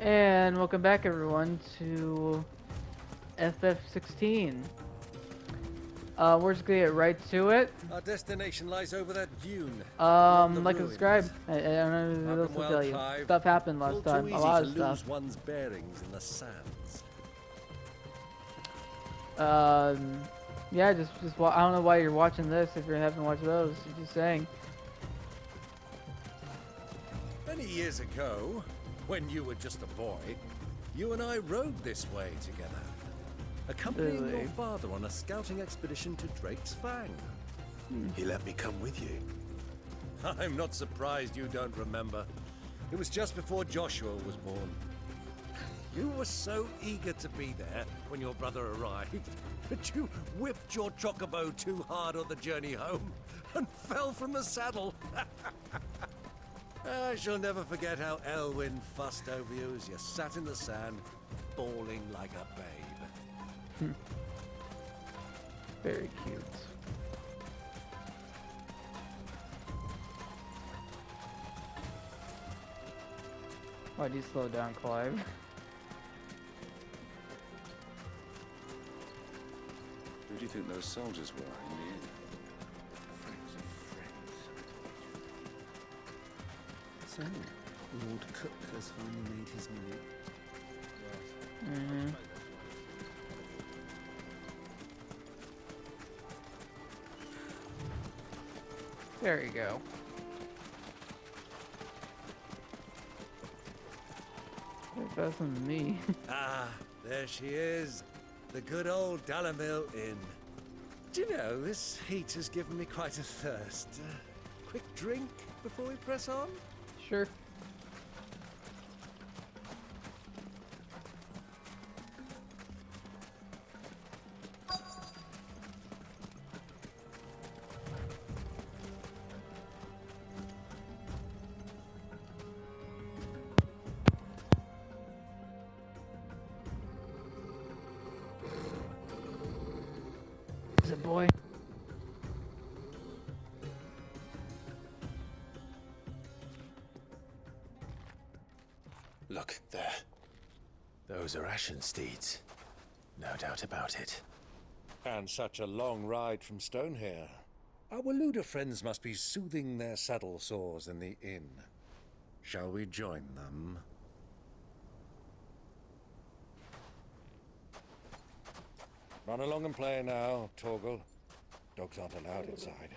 And welcome back, everyone, to FF16. We're just gonna get right to it. Our destination lies over that dune, beyond the Like and subscribe. ruins. I don't know what else Welcome to well, tell you. Clive. Stuff happened It's all last too time. A easy lot to of stuff. lose one's bearings in the sands. Um, yeah, I don't know why you're watching this if you haven't watched those. You're just saying. Many years ago, when you were just a boy, you and I rode this way together, accompanying your Really? father on a scouting expedition to Drake's Fang. He let me come with you. I'm not surprised you don't remember. It was just before Joshua was born. You were so eager to be there when your brother arrived that you whipped your chocobo too hard on the journey home and fell from the saddle. I shall never forget how Elwyn fussed over you as you sat in the sand, bawling like a babe. Very cute. Why'd you slow down, Clive? Who do you think those soldiers were in the inn? Friends of friends. So, Lord Cook has finally made his move. There you go. Way faster than me. Ah, there she is. The good old Dalamil Inn. Do you know, this heat has given me quite a thirst. Quick drink before we press on? Sure. Is it boy? Look, there. Those are Ashen steeds. No doubt about it. And such a long ride from Stonehair. Our Waluda friends must be soothing their saddle sores in the inn. Shall we join them? Run along and play now, Torgal. Dogs aren't allowed inside.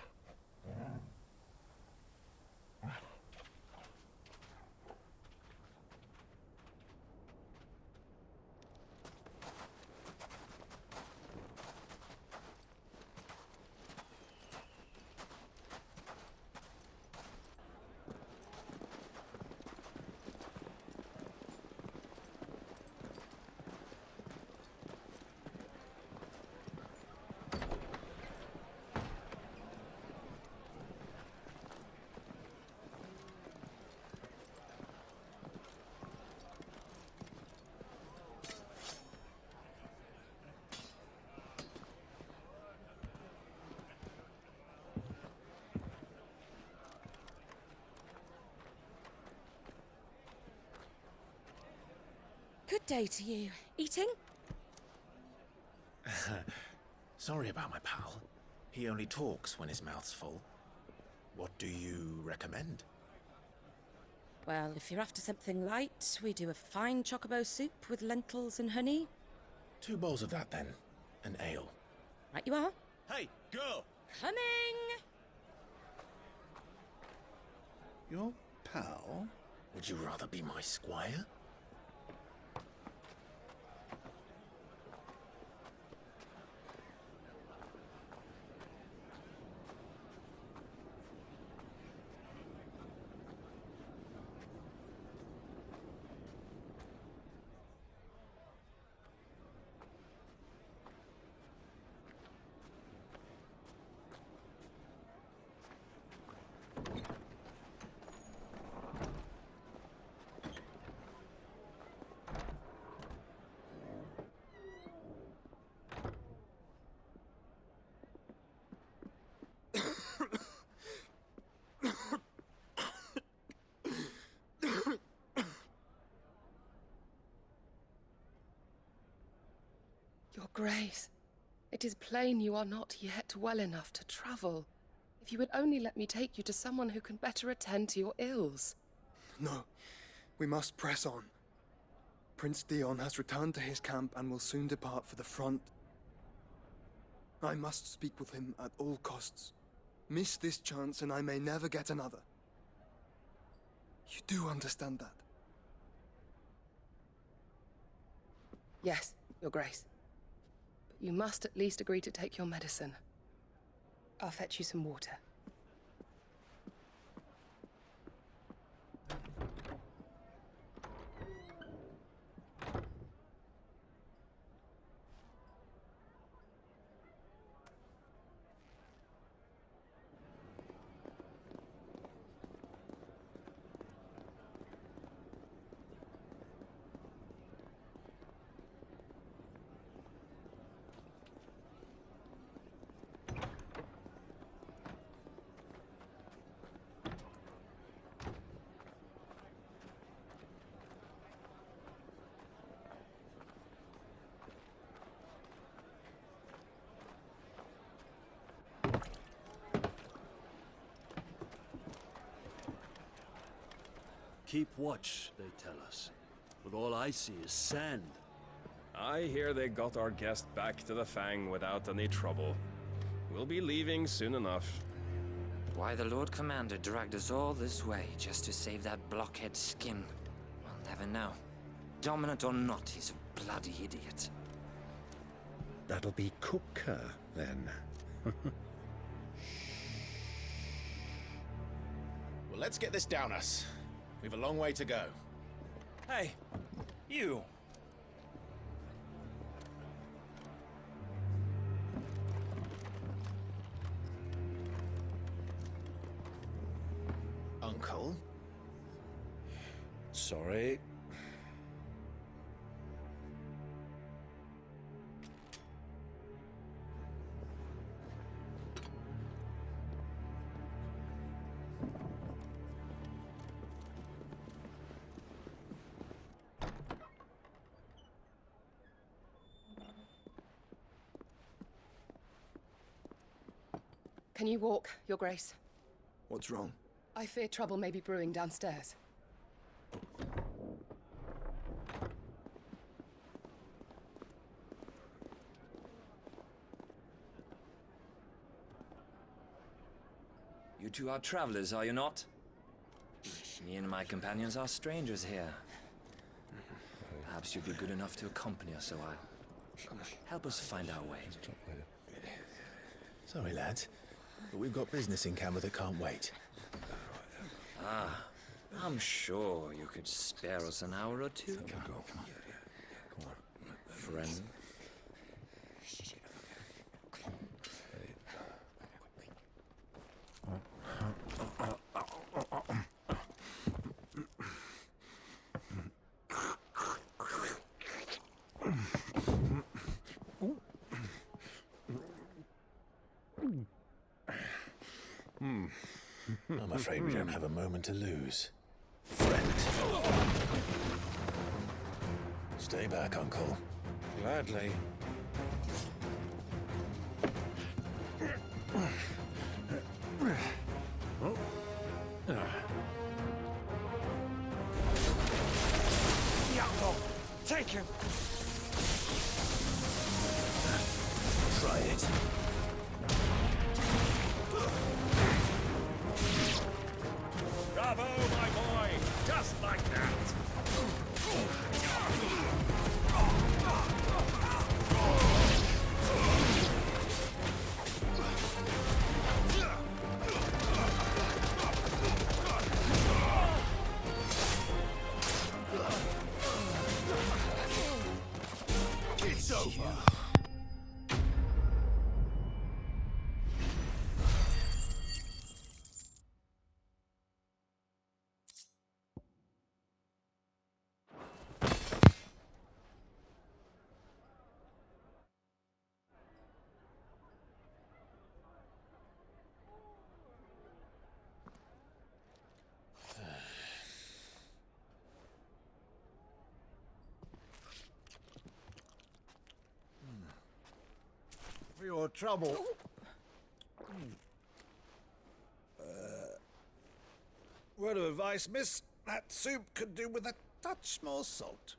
Good day to you. Eating? Sorry about my pal. He only talks when his mouth's full. What do you recommend? Well, if you're after something light, we do a fine chocobo soup with lentils and honey. 2 bowls of that then. An ale. Right you are. Hey, girl! Coming! Your pal? Would you rather be my squire? Your Grace, it is plain you are not yet well enough to travel. If you would only let me take you to someone who can better attend to your ills. No, we must press on. Prince Theon has returned to his camp and will soon depart for the front. I must speak with him at all costs. Miss this chance and I may never get another. You do understand that? Yes, Your Grace. But you must at least agree to take your medicine. I'll fetch you some water. Keep watch, they tell us. But all I see is sand. I hear they got our guest back to the Fang without any trouble. We'll be leaving soon enough. Why the Lord Commander dragged us all this way just to save that blockhead skin, we'll never know. Dominant or not, he's a bloody idiot. That'll be Cooker, then. Well, let's get this down us. We've a long way to go. Hey, you! Uncle? Sorry. Can you walk, Your Grace? What's wrong? I fear trouble may be brewing downstairs. You two are travelers, are you not? Me and my companions are strangers here. Perhaps you'd be good enough to accompany us a while. Help us find our way. Sorry, lads, but we've got business in Camber that can't wait. Ah, I'm sure you could spare us an hour or two. Friend. I'm afraid we don't have a moment to lose. Friend. Stay back, Uncle. Gladly. Take him! Try it. Bravo, my boy! Just like that! It's over. for your trouble. Word of advice, miss. That soup could do with a touch more salt.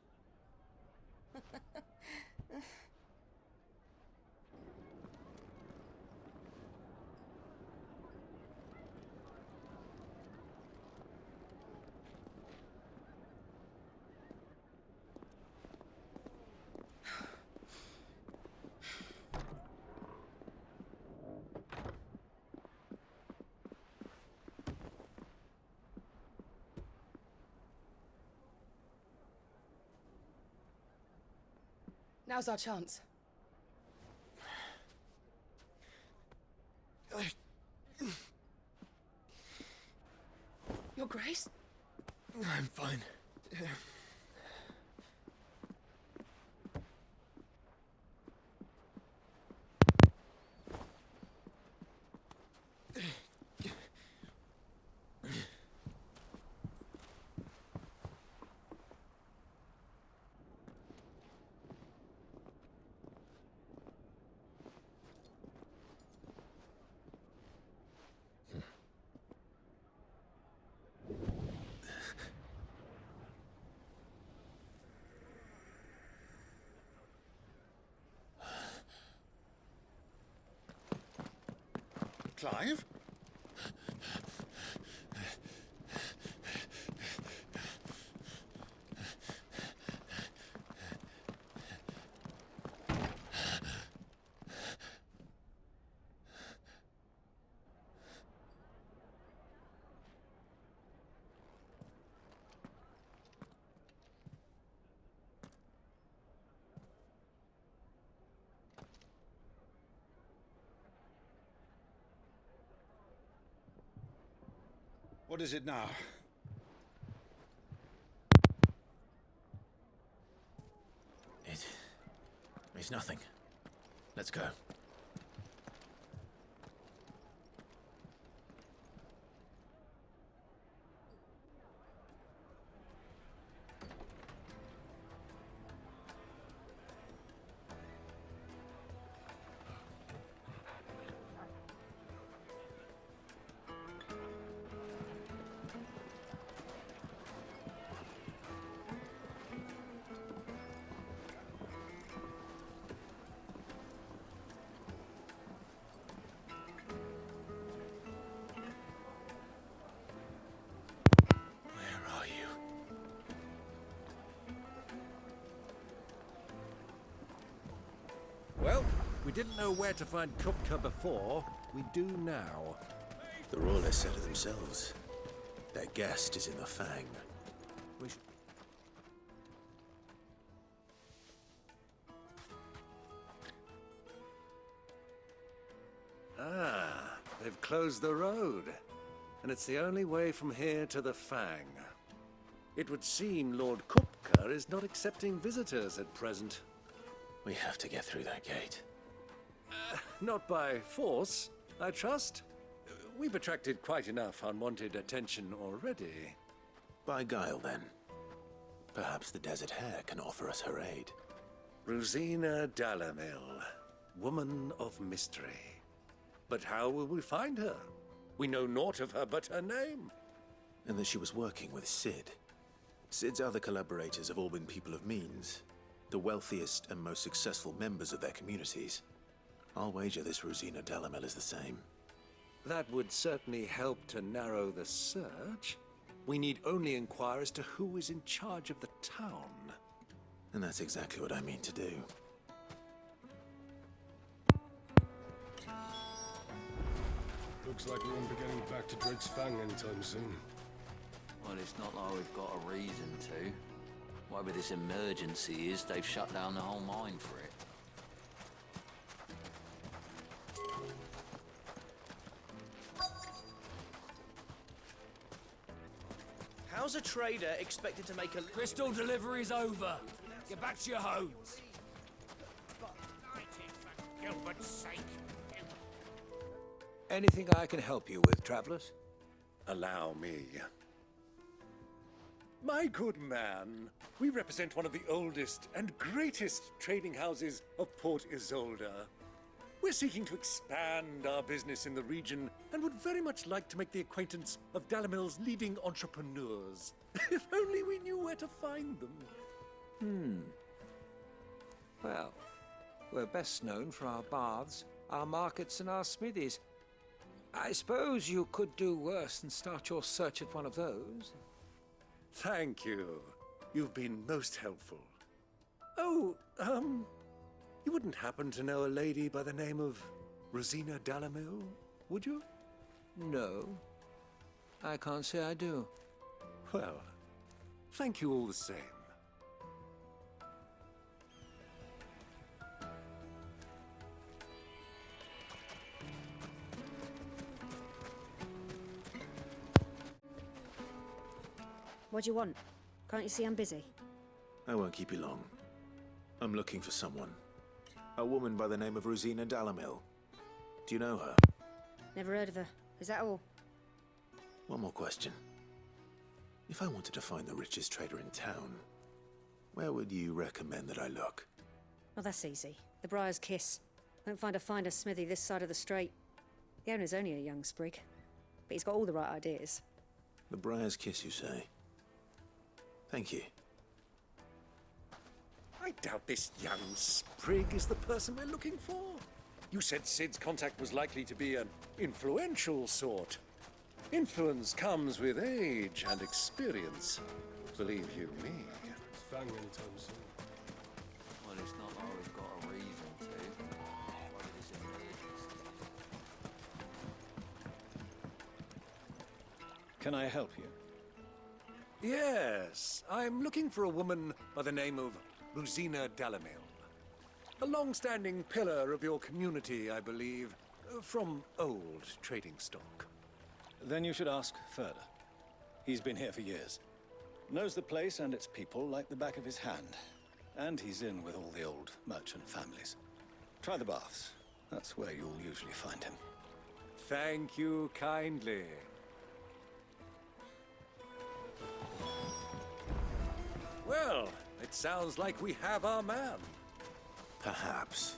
Now's our chance. Your Grace? I'm fine. Clive? What is it now? It's nothing. Let's go. Well, we didn't know where to find Kupka before. We do now. The Royalists said it themselves. Their guest is in the Fang. We should... Ah, they've closed the road. And it's the only way from here to the Fang. It would seem Lord Kupka is not accepting visitors at present. We have to get through that gate. Not by force, I trust. We've attracted quite enough unwanted attention already. By guile, then. Perhaps the Desert Hare can offer us her aid. Rosina Dalamil, woman of mystery. But how will we find her? We know naught of her but her name. And that she was working with Cid. Cid's other collaborators have all been people of means, the wealthiest and most successful members of their communities. I'll wager this Rosina Dalamil is the same. That would certainly help to narrow the search. We need only inquire as to who is in charge of the town. And that's exactly what I mean to do. Looks like we won't be getting back to Drake's Fang anytime soon. Well, it's not like we've got a reason to. Whatever this emergency is, they've shut down the whole mine for it. How's a trader expected to make a... Crystal delivery's over. Get back to your homes. For Gilbert's sake. Anything I can help you with, travelers? Allow me. My good man, we represent one of the oldest and greatest trading houses of Port Isolde. We're seeking to expand our business in the region and would very much like to make the acquaintance of Dalamil's leading entrepreneurs. If only we knew where to find them. Well, we're best known for our baths, our markets, and our smithies. I suppose you could do worse than start your search at one of those. Thank you. You've been most helpful. Oh, you wouldn't happen to know a lady by the name of Rosina Dalamil, would you? No, I can't say I do. Well, thank you all the same. What do you want? Can't you see I'm busy? I won't keep you long. I'm looking for someone. A woman by the name of Rosina Dalamil. Do you know her? Never heard of her. Is that all? One more question. If I wanted to find the richest trader in town, where would you recommend that I look? Oh, that's easy. The Briar's Kiss. Won't find a finer smithy this side of the strait. The owner's only a young sprig, but he's got all the right ideas. The Briar's Kiss, you say? Thank you. I doubt this young sprig is the person we're looking for. You said Sid's contact was likely to be an influential sort. Influence comes with age and experience. Believe you me. Fang anytime soon. Well, it's not like we've got a reason to. Why would this emergency? Can I help you? Yes, I'm looking for a woman by the name of Rosina Dalamil. A long-standing pillar of your community, I believe, from old trading stock. Then you should ask further. He's been here for years. Knows the place and its people like the back of his hand. And he's in with all the old merchant families. Try the baths. That's where you'll usually find him. Thank you kindly. Well, it sounds like we have our man. Perhaps.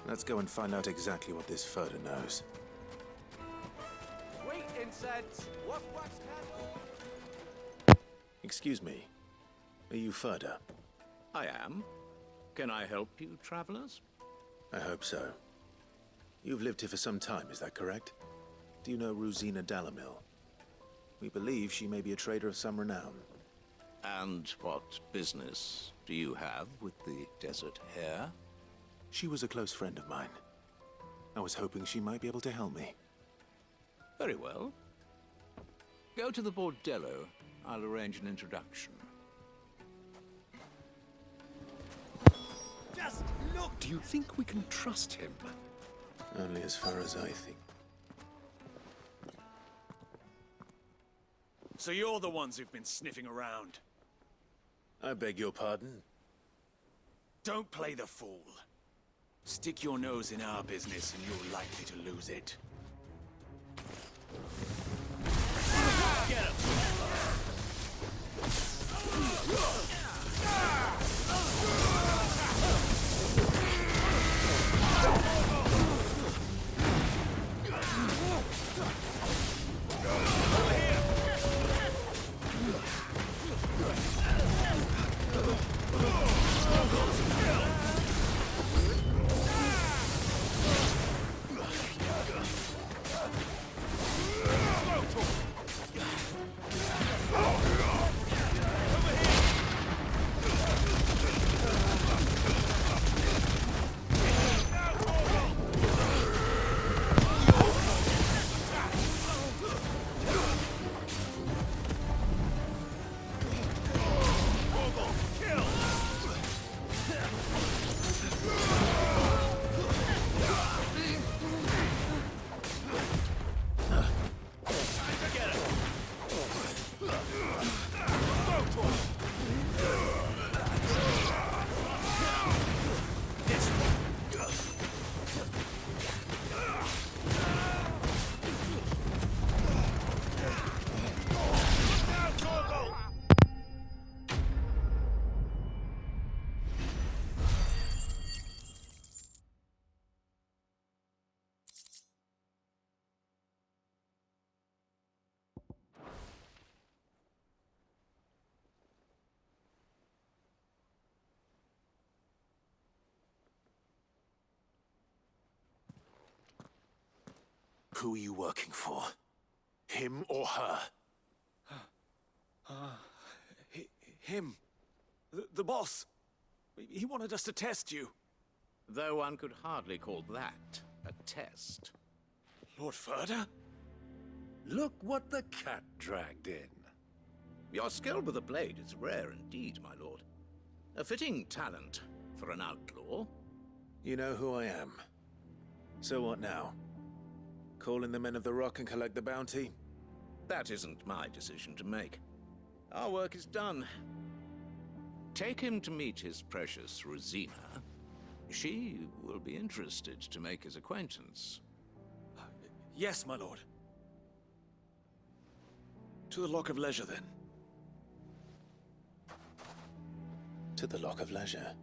Let's go and find out exactly what this Furder knows. Sweet incense, wax candle. Excuse me. Are you Furder? I am. Can I help you, travelers? I hope so. You've lived here for some time, is that correct? Do you know Rosina Dalamil? We believe she may be a trader of some renown. And what business do you have with the Desert Hare? She was a close friend of mine. I was hoping she might be able to help me. Very well. Go to the Bordello. I'll arrange an introduction. Just look! Do you think we can trust him? Only as far as I think. So you're the ones who've been sniffing around. I beg your pardon? Don't play the fool. Stick your nose in our business and you're likely to lose it. Get him! Who are you working for? Him or her? Him. The boss. He wanted us to test you. Though one could hardly call that a test. Lord Ferda? Look what the cat dragged in. Your skill with the blade is rare indeed, my lord. A fitting talent for an outlaw. You know who I am. So what now? Call in the Men of the Rock and collect the bounty? That isn't my decision to make. Our work is done. Take him to meet his precious Rosina. She will be interested to make his acquaintance. Yes, my lord. To the Lock of Leisure, then. To the Lock of Leisure.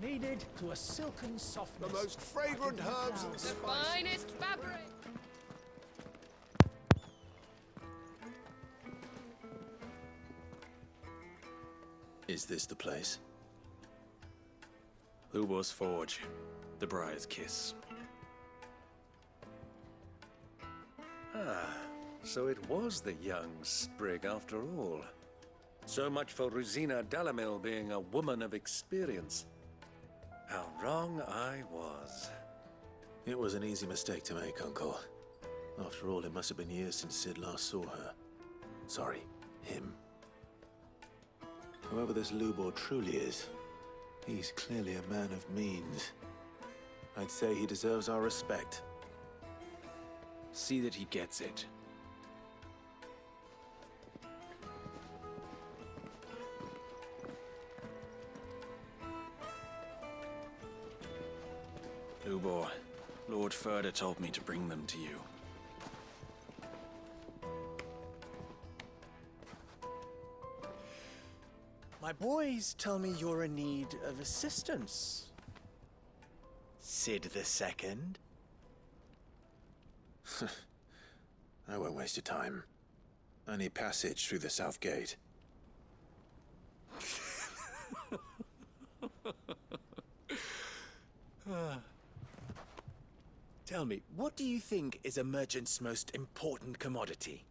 Kneaded to a silken softness. The most fragrant herbs and The spices. finest fabric! Is this the place? Lubor's Forge. The Briar's Kiss. Ah, so it was the young Sprig after all. So much for Rosina Dalamil being a woman of experience. How wrong I was. It was an easy mistake to make, Uncle. After all, it must have been years since Sid last saw her. Sorry, him. Whoever this Lubor truly is, he's clearly a man of means. I'd say he deserves our respect. See that he gets it. Lubor, Lord Ferda told me to bring them to you. My boys tell me you're in need of assistance. Sid the Second. I won't waste your time. I need passage through the south gate. Tell me, what do you think is a merchant's most important commodity?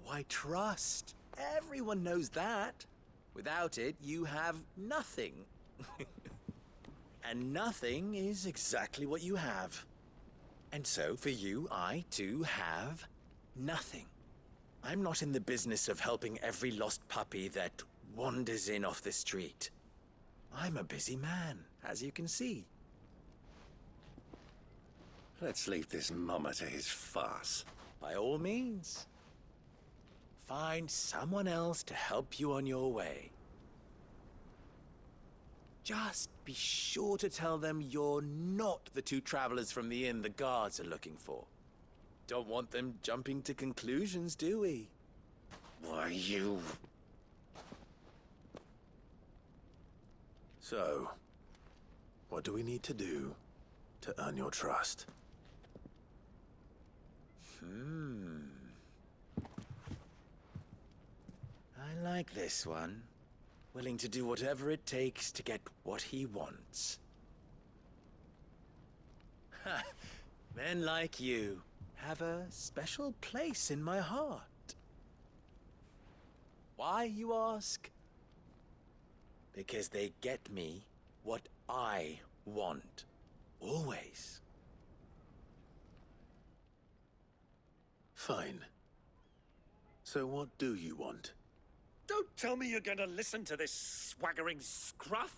Why, trust. Everyone knows that. Without it, you have nothing. And nothing is exactly what you have. And so, for you, I too have nothing. I'm not in the business of helping every lost puppy that wanders in off the street. I'm a busy man, as you can see. Let's leave this mummer to his farce. By all means. Find someone else to help you on your way. Just be sure to tell them you're not the two travelers from the inn the guards are looking for. Don't want them jumping to conclusions, do we? Why, you... So, what do we need to do to earn your trust? I like this one. Willing to do whatever it takes to get what he wants. Ha! Men like you have a special place in my heart. Why, you ask? Because they get me what I want. Always. Fine. So what do you want? Don't tell me you're going to listen to this swaggering scruff!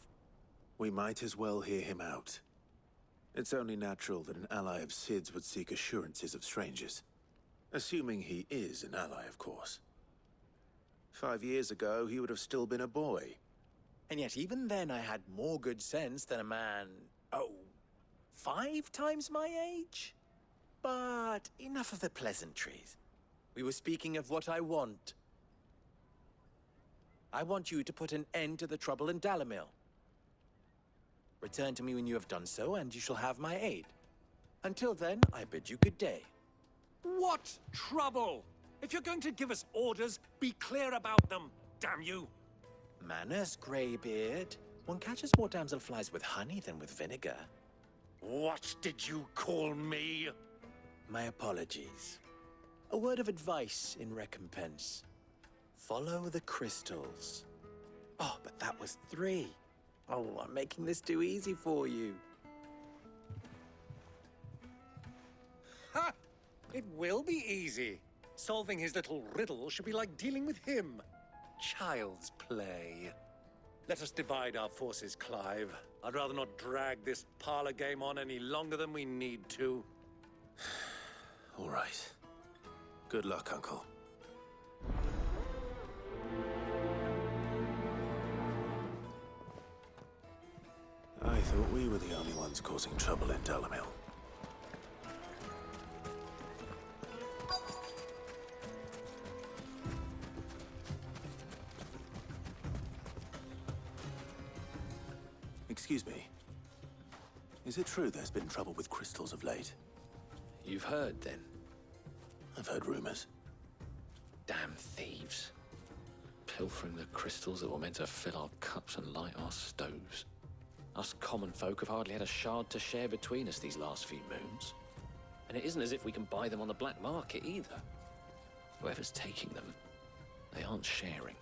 We might as well hear him out. It's only natural that an ally of Sid's would seek assurances of strangers. Assuming he is an ally, of course. 5 years ago, he would have still been a boy. And yet even then I had more good sense than a man, 5 times my age? But enough of the pleasantries. We were speaking of what I want. I want you to put an end to the trouble in Dalamil. Return to me when you have done so, and you shall have my aid. Until then, I bid you good day. What trouble? If you're going to give us orders, be clear about them, damn you! Manners, Greybeard. One catches more damselflies with honey than with vinegar. What did you call me? My apologies. A word of advice in recompense. Follow the crystals. Oh, but that was 3. Oh, I'm making this too easy for you. Ha! It will be easy. Solving his little riddle should be like dealing with him. Child's play. Let us divide our forces, Clive. I'd rather not drag this parlor game on any longer than we need to. All right. Good luck, Uncle. I thought we were the only ones causing trouble in Dalamil. Excuse me. Is it true there's been trouble with crystals of late? You've heard, then? I've heard rumors. Damn thieves. Pilfering the crystals that were meant to fill our cups and light our stoves. Us common folk have hardly had a shard to share between us these last few moons. And it isn't as if we can buy them on the black market either. Whoever's taking them, they aren't sharing.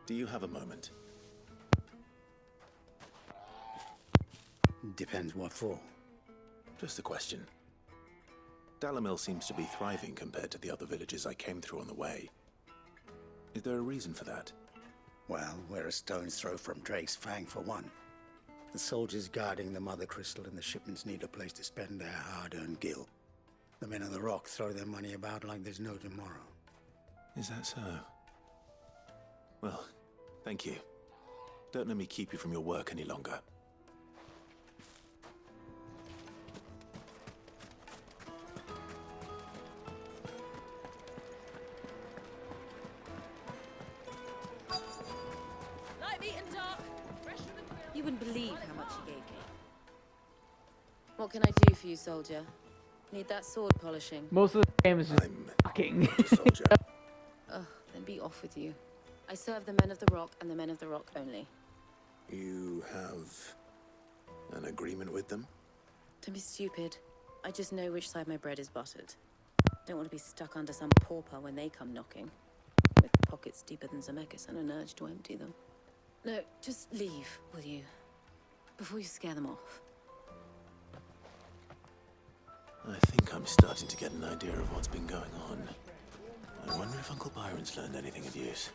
Do you have a moment? Depends what for. Just a question. Dalamil seems to be thriving compared to the other villages I came through on the way. Is there a reason for that? Well, we're a stone's throw from Drake's Fang for one. The soldiers guarding the Mother Crystal and the shipments need a place to spend their hard-earned gil. The men of the Rock throw their money about like there's no tomorrow. Is that so? Well, thank you. Don't let me keep you from your work any longer. Light meat and dark, fresh from the grill. You wouldn't believe how much he gave me. What can I do for you, soldier? Need that sword polishing? Most of the game is just fucking. Ugh, then be off with you. I serve the men of the Rock and the men of the Rock only. You have an agreement with them? Don't be stupid. I just know which side my bread is buttered. Don't want to be stuck under some pauper when they come knocking. With pockets deeper than Zemeckis and an urge to empty them. No, just leave, will you? Before you scare them off. I think I'm starting to get an idea of what's been going on. I wonder if Uncle Byron's learned anything of use.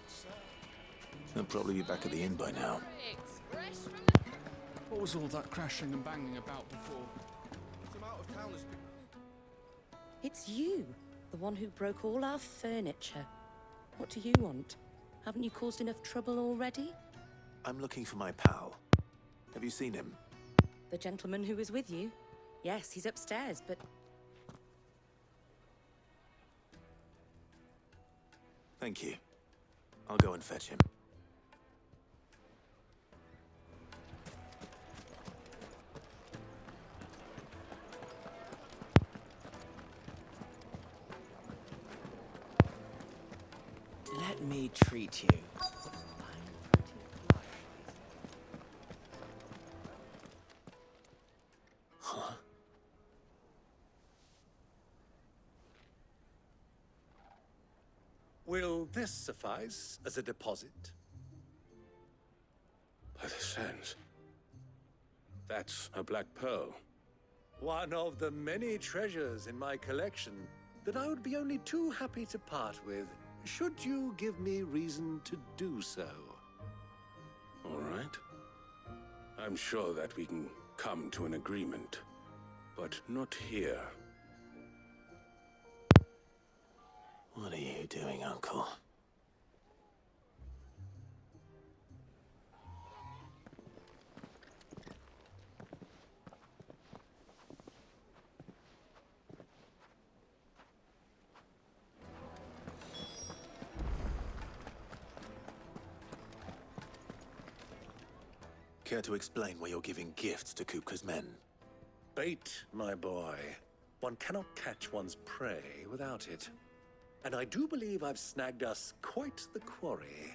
He'll probably be back at the inn by now. What was all that crashing and banging about before? It's you, the one who broke all our furniture. What do you want? Haven't you caused enough trouble already? I'm looking for my pal. Have you seen him? The gentleman who was with you? Yes, he's upstairs, but... Thank you. I'll go and fetch him. Let me treat you. Huh? Will this suffice as a deposit? By the sands. That's a black pearl. One of the many treasures in my collection that I would be only too happy to part with, should you give me reason to do so. All right. I'm sure that we can come to an agreement, but not here. What are you doing, Uncle? Care to explain why you're giving gifts to Kupka's men? Bait, my boy. One cannot catch one's prey without it. And I do believe I've snagged us quite the quarry.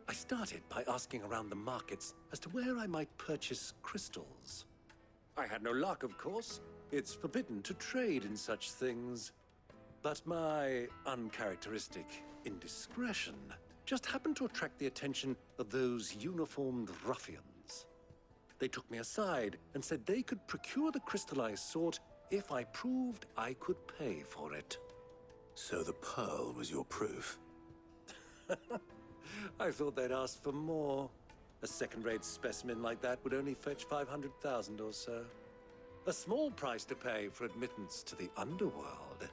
I started by asking around the markets as to where I might purchase crystals. I had no luck, of course. It's forbidden to trade in such things. But my uncharacteristic indiscretion just happened to attract the attention of those uniformed ruffians. They took me aside and said they could procure the crystal I sought if I proved I could pay for it. So the pearl was your proof? I thought they'd ask for more. A second-rate specimen like that would only fetch 500,000 or so. A small price to pay for admittance to the underworld.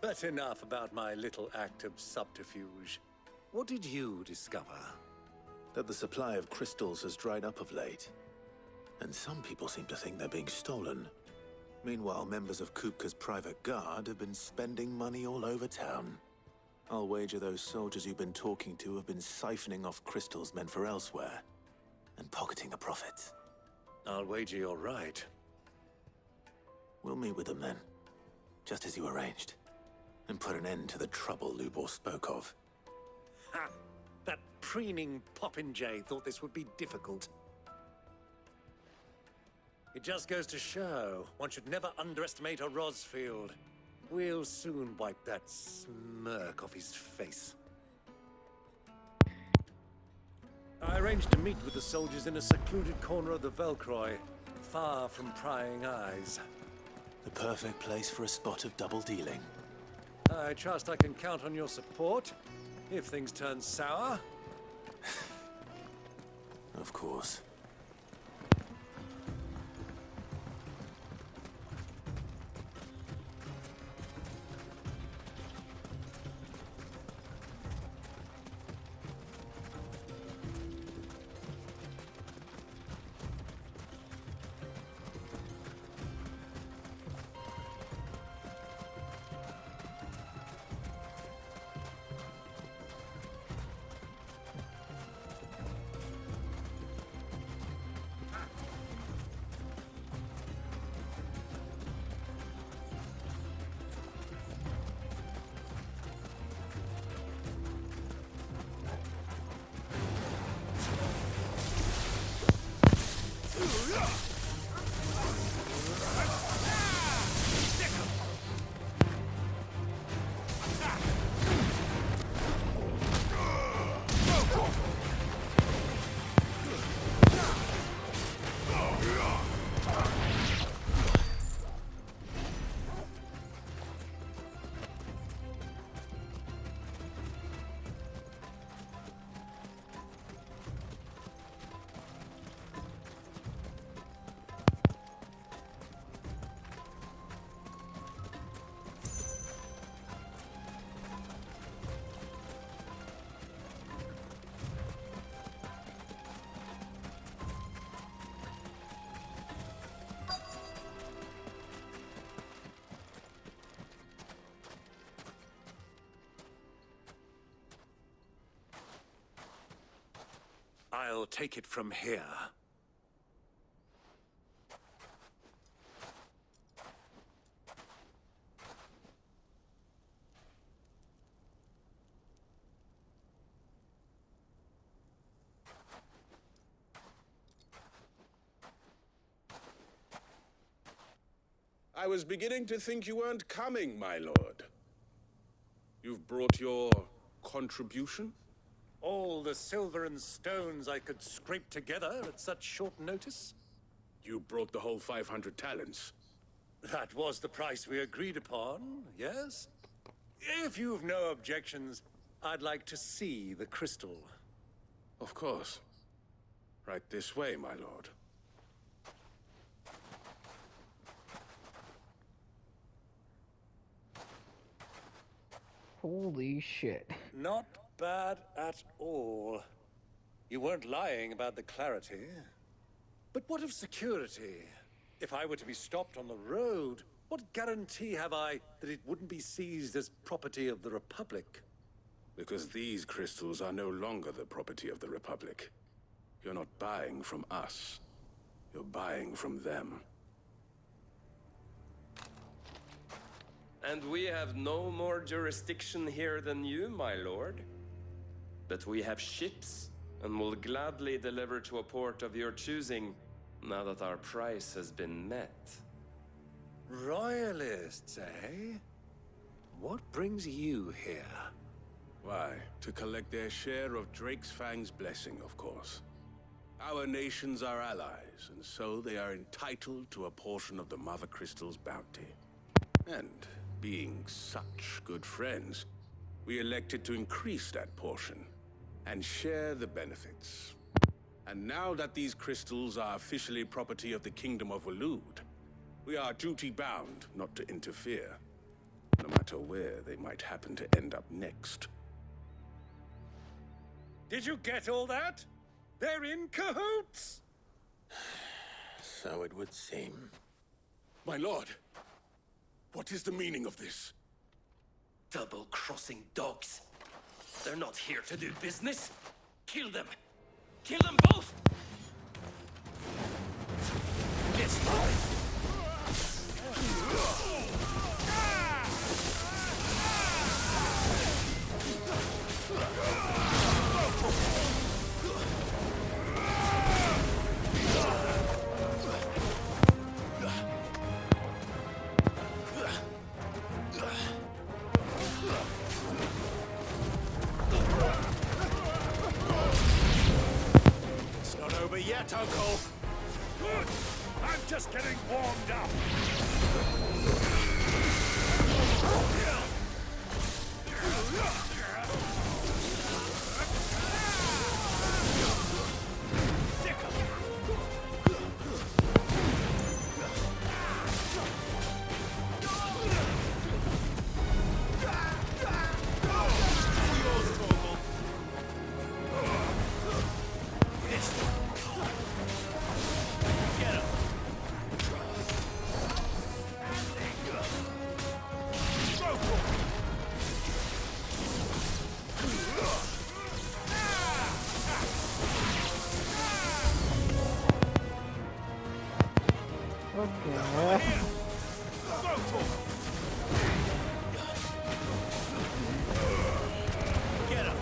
But enough about my little act of subterfuge. What did you discover? That the supply of crystals has dried up of late. And some people seem to think they're being stolen. Meanwhile, members of Kupka's private guard have been spending money all over town. I'll wager those soldiers you've been talking to have been siphoning off crystals meant for elsewhere, and pocketing the profits. I'll wager you're right. We'll meet with them then, just as you arranged, and put an end to the trouble Lubor spoke of. Ha! That preening popinjay thought this would be difficult. It just goes to show, one should never underestimate a Rosfield. We'll soon wipe that smirk off his face. I arranged to meet with the soldiers in a secluded corner of the Velcroy, far from prying eyes. The perfect place for a spot of double dealing. I trust I can count on your support, if things turn sour. Of course. I'll take it from here. I was beginning to think you weren't coming, my lord. You've brought your contribution? All the silver and stones I could scrape together at such short notice? You brought the whole 500 talents. That was the price we agreed upon, yes? If you've no objections, I'd like to see the crystal. Of course. Right this way, my lord. Holy shit. Not bad at all. You weren't lying about the clarity. But what of security? If I were to be stopped on the road, what guarantee have I that it wouldn't be seized as property of the Republic? Because these crystals are no longer the property of the Republic. You're not buying from us. You're buying from them. And we have no more jurisdiction here than you, my lord. But we have ships, and will gladly deliver to a port of your choosing, now that our price has been met. Royalists, eh? What brings you here? Why, to collect their share of Drake's Fang's blessing, of course. Our nations are allies, and so they are entitled to a portion of the Mother Crystal's bounty. And being such good friends, we elected to increase that portion and share the benefits. And now that these crystals are officially property of the Kingdom of Waloed, we are duty-bound not to interfere, no matter where they might happen to end up next. Did you get all that? They're in cahoots! So it would seem. My lord, what is the meaning of this? Double-crossing dogs. They're not here to do business. Kill them. Kill them both! Yes, Lord. It's not over yet, Uncle. Good! I'm just getting warmed up! Okay. Get him!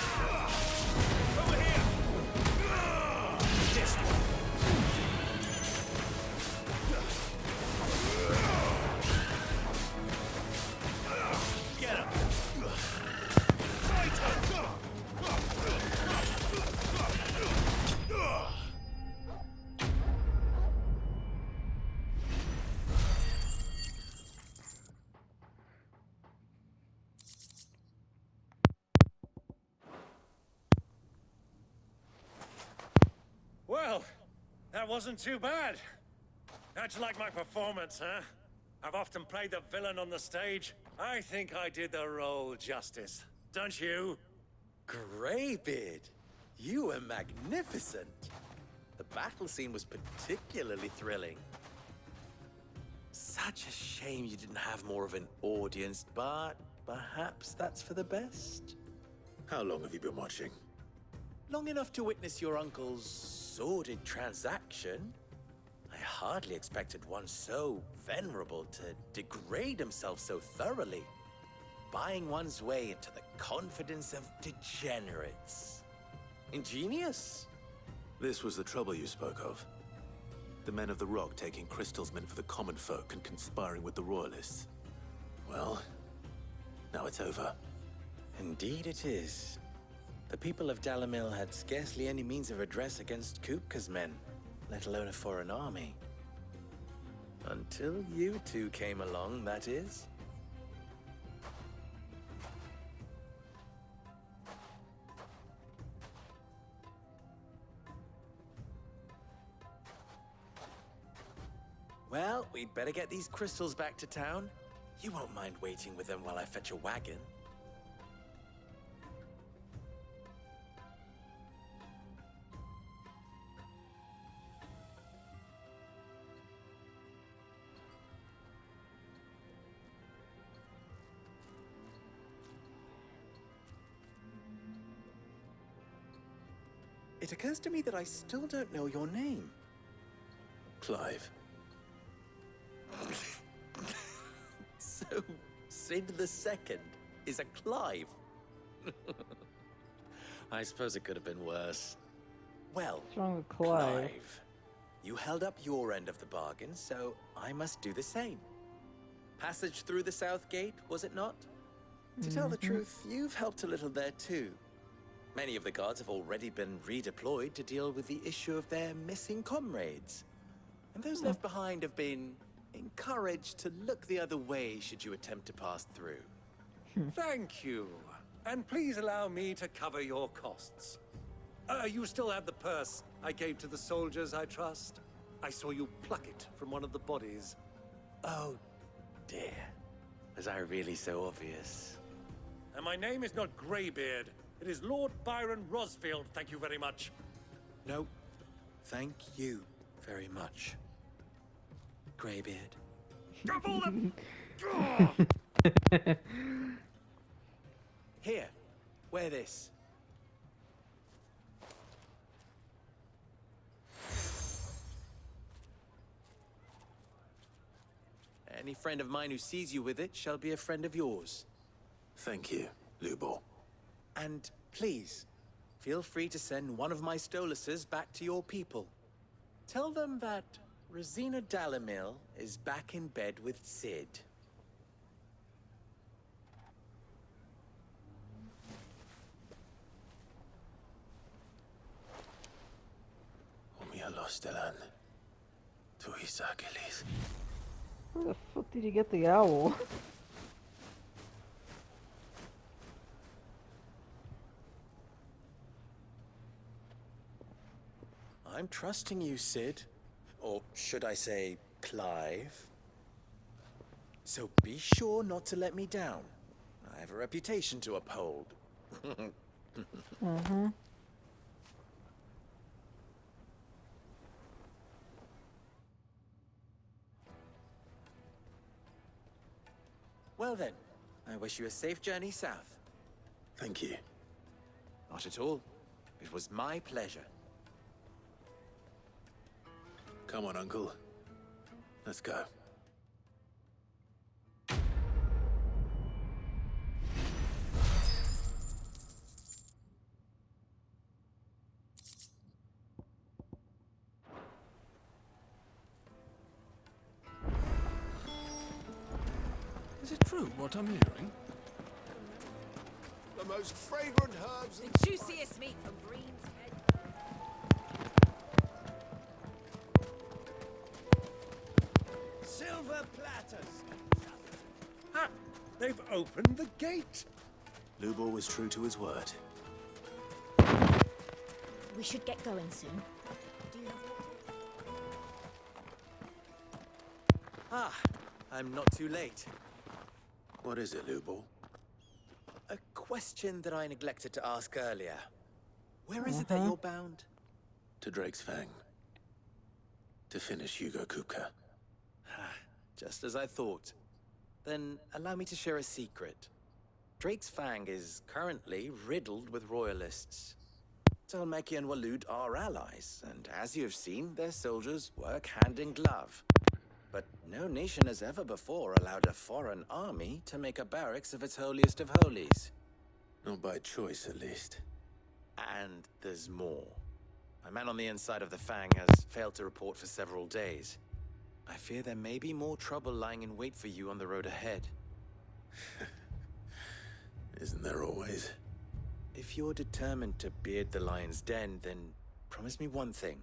Over here! This one. Get him! Well, that wasn't too bad. How'd you like my performance, huh? I've often played the villain on the stage. I think I did the role justice. Don't you? Greybeard, you were magnificent. The battle scene was particularly thrilling. Such a shame you didn't have more of an audience, but perhaps that's for the best. How long have you been watching? Long enough to witness your uncle's sordid transaction. I hardly expected one so venerable to degrade himself so thoroughly, buying one's way into the confidence of degenerates. Ingenious. This was the trouble you spoke of. The men of the Rock taking crystals meant for the common folk and conspiring with the Royalists. Well, now it's over. Indeed it is. The people of Dalamil had scarcely any means of redress against Kupka's men, let alone a foreign army. Until you two came along, that is. Well, we'd better get these crystals back to town. You won't mind waiting with them while I fetch a wagon. It occurs to me that I still don't know your name. Clive. So, Sid the Second is a Clive? I suppose it could have been worse. Well, What's wrong with Clive? You held up your end of the bargain, so I must do the same. Passage through the South Gate, was it not? To tell the truth, you've helped a little there too. Many of the guards have already been redeployed to deal with the issue of their missing comrades. And those left behind have been encouraged to look the other way should you attempt to pass through. Thank you. And please allow me to cover your costs. You still have the purse I gave to the soldiers, I trust? I saw you pluck it from one of the bodies. Oh, dear. Was I really so obvious? And my name is not Greybeard. It is Lord Byron Rosfield, thank you very much. No, thank you very much, Greybeard. Double them! Here, wear this. Any friend of mine who sees you with it shall be a friend of yours. Thank you, Lubor. And please, feel free to send one of my Stoluses back to your people. Tell them that Rosina Dalamil is back in bed with Sid. Where the fuck did you get the owl? I'm trusting you, Sid. Or should I say, Clive. So be sure not to let me down. I have a reputation to uphold. Mm-hmm. Well then, I wish you a safe journey south. Thank you. Not at all. It was my pleasure. Come on, Uncle. Let's go. Is it true what I'm hearing? The most fragrant herbs and... The juiciest meat from Green's Head. Silver platters! Ha! They've opened the gate! Lubor was true to his word. We should get going soon. Do you have Ah, I'm not too late. What is it, Lubor? A question that I neglected to ask earlier. Where is it that you're bound? To Drake's Fang. To finish Hugo Kupka. Just as I thought. Then allow me to share a secret. Drake's Fang is currently riddled with royalists. Talmeki and Waloed are allies, and as you have seen, their soldiers work hand in glove. But no nation has ever before allowed a foreign army to make a barracks of its holiest of holies. Not by choice, at least. And there's more. A man on the inside of the Fang has failed to report for several days. I fear there may be more trouble lying in wait for you on the road ahead. Isn't there always? If you're determined to beard the lion's den, then promise me one thing.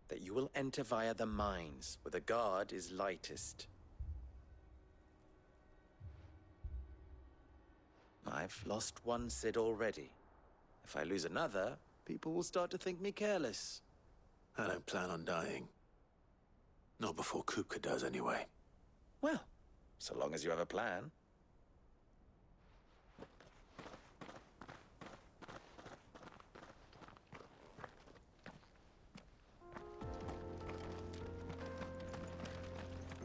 That you will enter via the mines, where the guard is lightest. I've lost one Sid already. If I lose another, people will start to think me careless. I don't plan on dying. Not before Kupka does, anyway. Well, so long as you have a plan.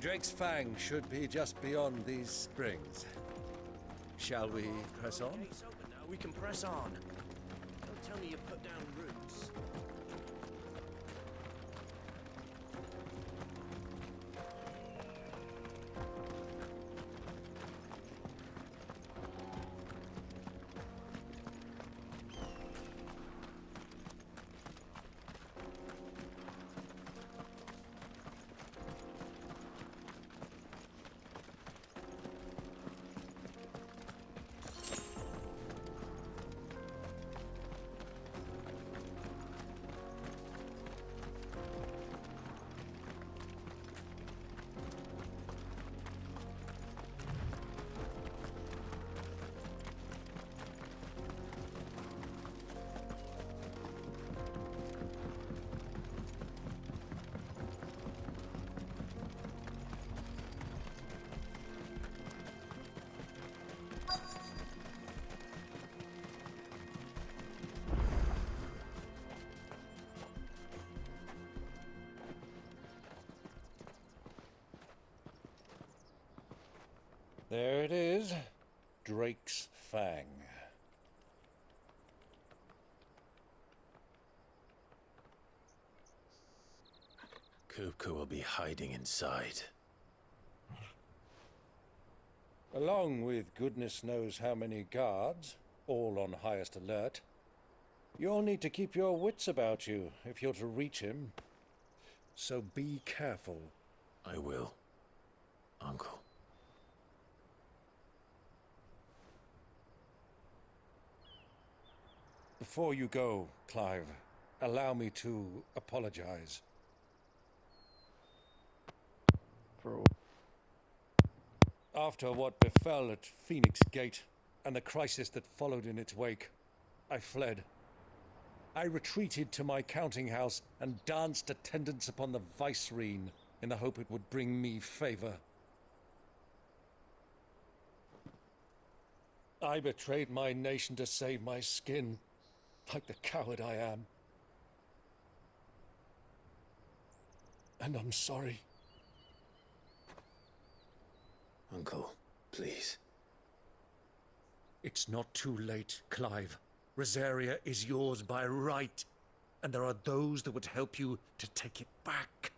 Drake's Fang should be just beyond these springs. Shall we press on? We can press on. tell me you put down roots. There it is. Drake's Fang. Kupka will be hiding inside. Along with goodness knows how many guards, all on highest alert. You'll need to keep your wits about you if you're to reach him. So be careful. I will, Uncle. Before you go, Clive, allow me to apologize. After what befell at Phoenix Gate and the crisis that followed in its wake, I fled. I retreated to my counting house and danced attendance upon the Vicereine in the hope it would bring me favor. I betrayed my nation to save my skin, like the coward I am. And I'm sorry. Uncle, please. It's not too late, Clive. Rosaria is yours by right, and there are those that would help you to take it back.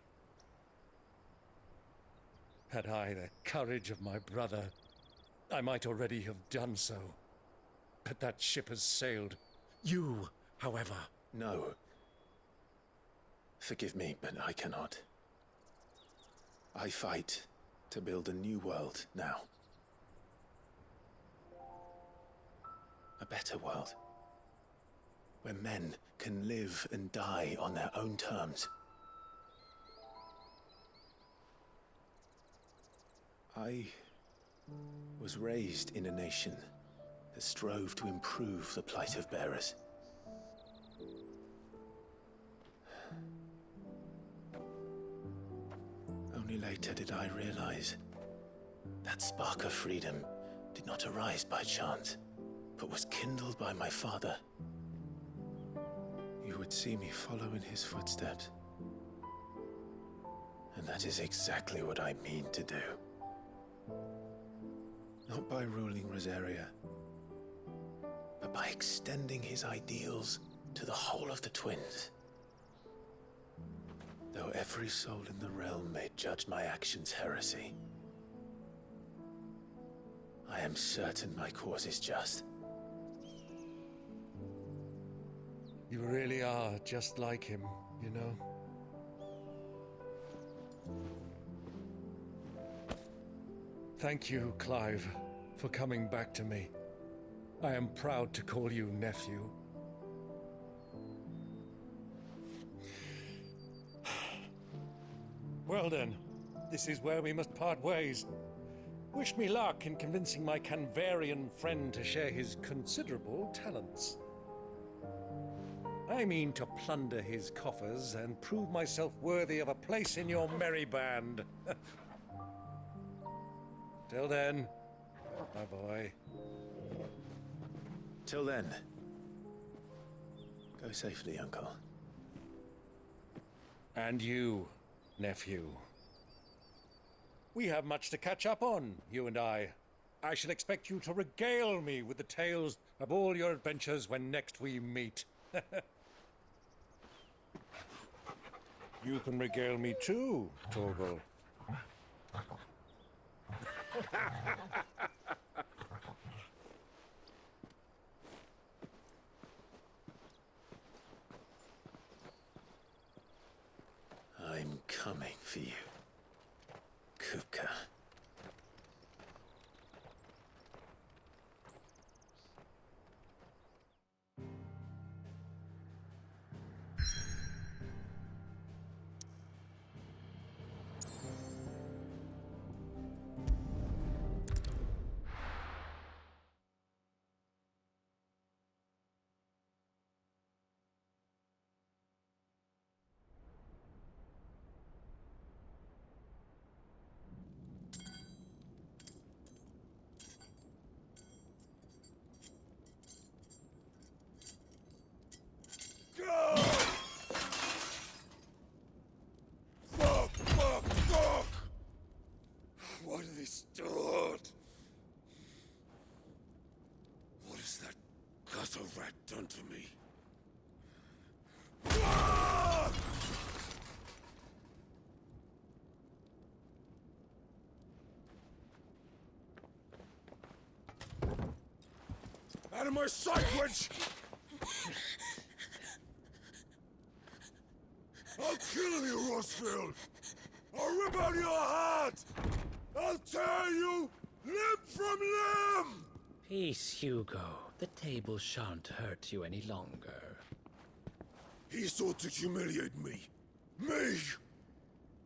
Had I the courage of my brother, I might already have done so. But that ship has sailed. You, however... No. Forgive me, but I cannot. I fight to build a new world now. A better world. Where men can live and die on their own terms. I was raised in a nation that strove to improve the plight of bearers. Only later did I realize that spark of freedom did not arise by chance, but was kindled by my father. You would see me follow in his footsteps. And that is exactly what I mean to do. Not by ruling Rosaria, but by extending his ideals to the whole of the Twins. Though every soul in the realm may judge my actions heresy, I am certain my cause is just. You really are just like him, you know? Thank you, Clive, for coming back to me. I am proud to call you nephew. Well then, this is where we must part ways. Wish me luck in convincing my Canvarian friend to share his considerable talents. I mean to plunder his coffers and prove myself worthy of a place in your merry band. Till then, my boy. Till then, go safely, Uncle. And you, nephew. We have much to catch up on, you and I. I shall expect you to regale me with the tales of all your adventures when next we meet. You can regale me too, Torgal. I'm coming for you, Kupka. Fuck! Why do they start? What has that gutter rat done to me? Out of my sight, witch! I'll kill you, Rosfield! I'll rip out your heart! I'll tear you limb from limb! Peace, Hugo. The table shan't hurt you any longer. He sought to humiliate me. Me!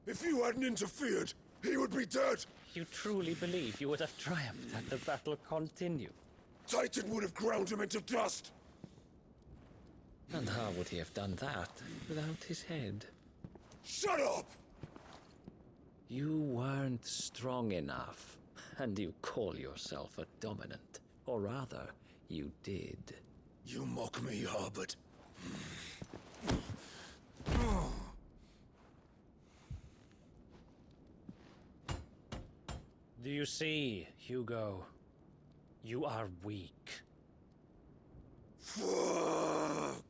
If you hadn't interfered, he would be dead! You truly believe you would have triumphed had the battle continued? Titan would have ground him into dust! And how would he have done that without his head? Shut up! You weren't strong enough, and you call yourself a dominant. Or rather, you did. You mock me, Harbert. Do you see, Hugo? You are weak. Fuck!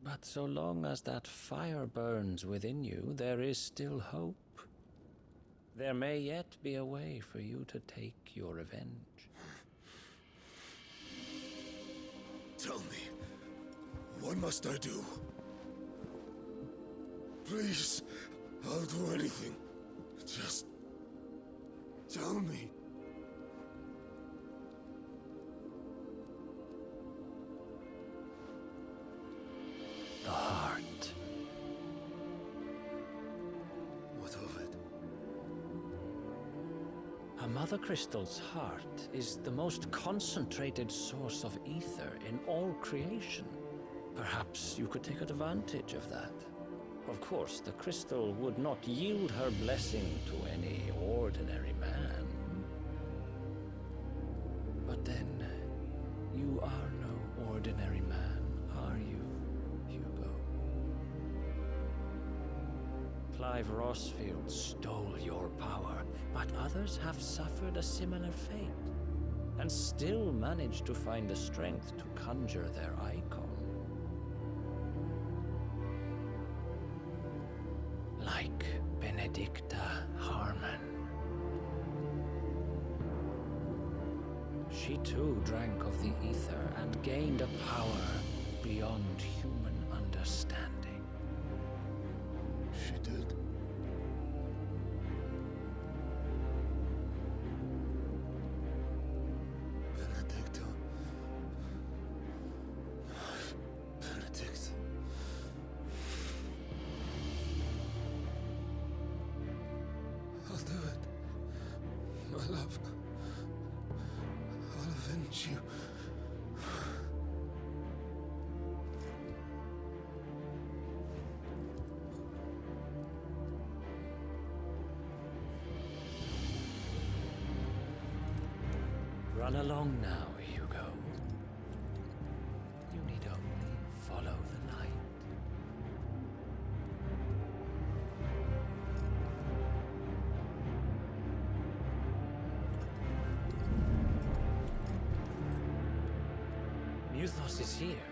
But so long as that fire burns within you, there is still hope. There may yet be a way for you to take your revenge. Tell me, what must I do? Please, I'll do anything. Just tell me. The heart. What of it? A Mother Crystal's heart is the most concentrated source of ether in all creation. Perhaps you could take advantage of that. Of course, the crystal would not yield her blessing to any ordinary man. But then, you are no ordinary man, are you, Hugo? Clive Rosfield stole your power, but others have suffered a similar fate, and still managed to find the strength to conjure their icon. Like Benedicta Harmon. She too drank of the ether and gained a power beyond human understanding. She did. Benedicta. Benedict. I'll do it. My love. I'll avenge you. Run along now, Hugo. You need only follow the light. Euthos is here.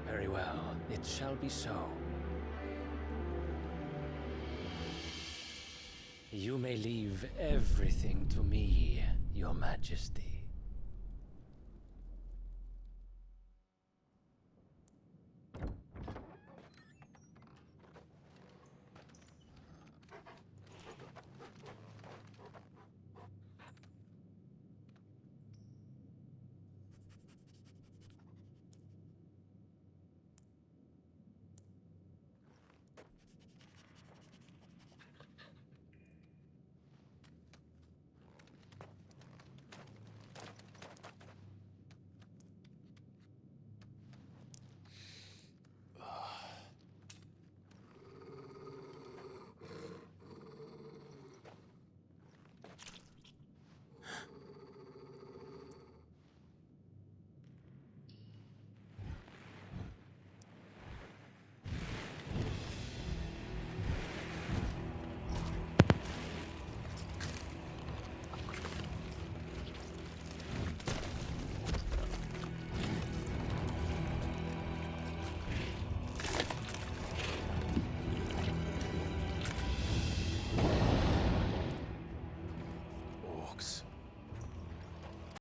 Very well, it shall be so. You may leave everything to me, Your Majesty. Orcs.